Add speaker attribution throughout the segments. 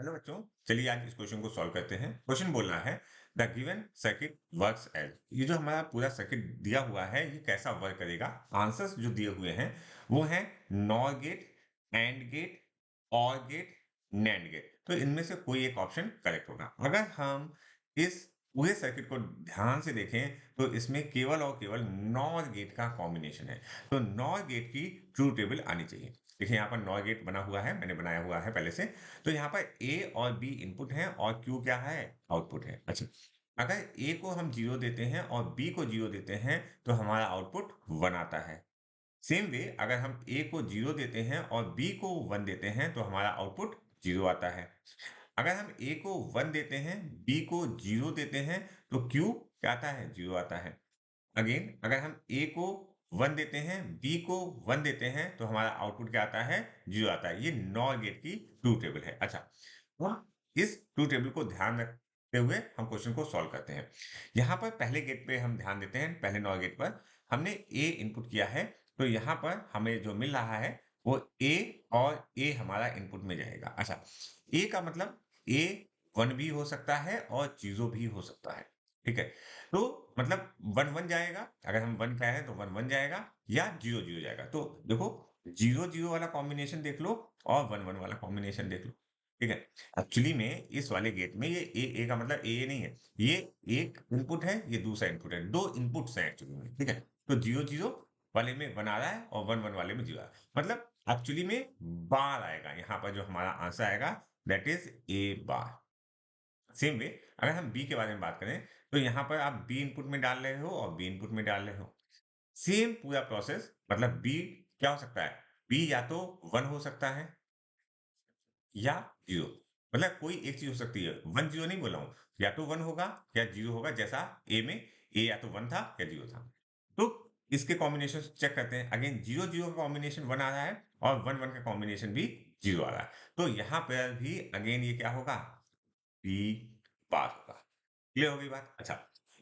Speaker 1: Hello बच्चों, चलिए आज इस क्वेश्चन को सॉल्व करते हैं। क्वेश्चन बोल रहा है the given circuit works as. ये जो हमारा पूरा सर्किट दिया हुआ है ये कैसा वर्क करेगा। आंसर्स जो दिए हुए हैं वो हैं नॉर गेट, एंड गेट, और गेट, नैंड गेट। तो इनमें से कोई एक ऑप्शन करेक्ट होगा। अगर हम इस पूरे सर्किट को ध्यान से देखें तो इसमें केवल और केवल नॉर गेट का कॉम्बिनेशन है। तो नॉर गेट की ट्रू टेबल आनी चाहिए। देखिए यहाँ पर नॉर गेट बना हुआ है, मैंने बनाया हुआ है पहले से। तो यहाँ पर ए और बी इनपुट है और क्यू क्या है, आउटपुट है। अच्छा, अगर ए को हम 0 देते हैं और बी को 0 देते हैं तो हमारा आउटपुट 1 आता है। सेम वे अगर हम ए को 0 देते हैं और बी को 1 देते हैं तो हमारा आउटपुट 0 आता है। अगर हम ए को 1 देते हैं, बी को 0 देते हैं तो क्यू क्या आता है, 0 आता है। अगेन अगर हम ए को 1 देते हैं, बी को 1 देते हैं तो हमारा आउटपुट क्या आता है, 0 आता है। ये नॉर गेट की ट्रू टेबल है। अच्छा, अब इस ट्रू टेबल को ध्यान रखते हुए हम क्वेश्चन को सॉल्व करते हैं। यहाँ पर पहले गेट पे हम ध्यान देते हैं, पहले नॉर गेट पर हमने ए इनपुट किया है। तो यहाँ पर हमें जो मिल रहा है वो ए और ए हमारा इनपुट में जाएगा। अच्छा, ए का मतलब ए 1 भी हो सकता है और 0 भी हो सकता है। ठीक है, तो मतलब 1-1 जाएगा। अगर हम 1 कहें तो 1-1 जाएगा या 0-0 जाएगा। तो देखो 0-0 वाला कॉम्बिनेशन देख लो और 1-1 वाला कॉम्बिनेशन देख लो। ठीक है, एक्चुअली में इस वाले गेट में ये ए का मतलब ए नहीं है। ये एक इनपुट है, ये दूसरा इनपुट है। 2 इनपुट्स हैं एक्चुअली में। ठीक है, तो 0-0 वाले में 1 आ रहा है और 1-1 वाले में 0 आ रहा है। मतलब एक्चुअली में बार आएगा यहाँ पर, जो हमारा आंसर आएगा that is a bar. Same way अगर हम बी के बारे में बात करें तो यहाँ पर आप बी इनपुट में डाल रहे हो और बी इनपुट में डाल रहे हो। सेम पूरा प्रोसेस, मतलब बी क्या हो सकता है, बी या तो 1 हो सकता है या 0। मतलब कोई एक चीज हो सकती है। 1-0 नहीं बोला हूँ, या तो 1 होगा या 0 होगा। जैसा ए में ए या तो 1 था या 0 था। तो इसके कॉम्बिनेशन चेक करते हैं। अगेन 0-0 का कॉम्बिनेशन 1 आ रहा है और 1-1 का कॉम्बिनेशन भी 0 आ रहा है। तो यहाँ पर भी अगेन ये क्या होगा, बी बार होगा। क्लियर हो गई बात। अच्छा,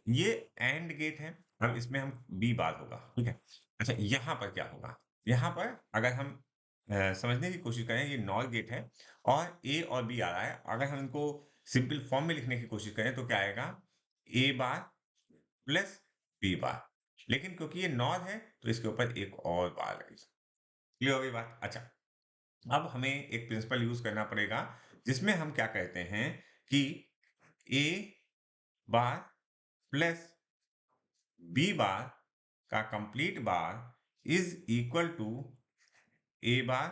Speaker 1: ये एंड गेट है। अब इसमें हम बी बार होगा। ठीक है, अच्छा यहाँ पर क्या होगा, यहाँ पर अगर हम समझने की कोशिश करें, ये नॉर गेट है और ए और बी आ रहा है। अगर हम इनको सिंपल फॉर्म में लिखने की कोशिश करें तो क्या आएगा, ए बार प्लस बी बार। लेकिन क्योंकि ये नॉर है तो इसके ऊपर एक और बार लगेगी। क्लियर हो गई बात। अच्छा, अब हमें एक प्रिंसिपल यूज करना पड़ेगा जिसमें हम क्या कहते हैं कि ए बार प्लस बी बार का complete bar is equal to A bar,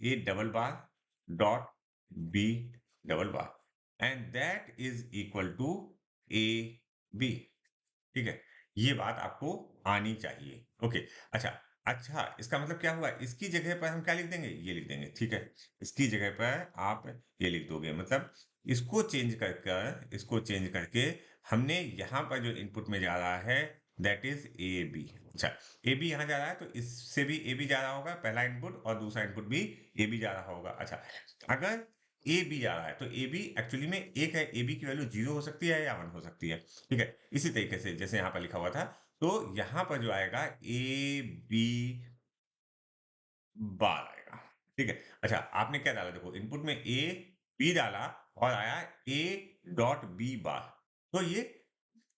Speaker 1: A double bar dot B double bar and that is equal to A B. ठीक है, ये बात आपको आनी चाहिए। ओके, अच्छा अच्छा, इसका मतलब क्या हुआ, इसकी जगह पर हम क्या लिख देंगे, ये लिख देंगे। ठीक है, इसकी जगह पर आप ये लिख दोगे, मतलब इसको चेंज करके हमने यहाँ पर जो इनपुट में जा रहा है दैट इज ए बी। अच्छा, ए बी यहाँ जा रहा है तो इससे भी ए बी जा रहा होगा, पहला इनपुट और दूसरा इनपुट भी ए बी जा रहा होगा। अच्छा, अगर ए बी जा रहा है तो ए बी एक्चुअली में एक है, ए बी की वैल्यू 0 हो सकती है या 1 हो सकती है। ठीक है, इसी तरीके से जैसे यहाँ पर लिखा हुआ था, तो यहाँ पर जो आएगा ए बी बार आएगा। ठीक है, अच्छा आपने क्या डाला, देखो इनपुट में ए बी डाला और आया ए डॉट बी बार। तो ये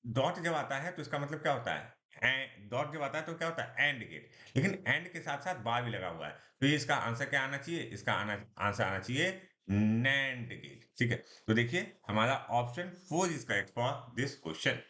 Speaker 1: डॉट जब आता है तो इसका मतलब क्या होता है, डॉट जब आता है तो क्या होता है, एंड गेट। लेकिन एंड के साथ साथ बार भी लगा हुआ है, तो ये इसका आंसर क्या आना चाहिए, इसका आंसर आना चाहिए नैंड गेट। ठीक है, तो देखिए हमारा option 4 is correct for this question.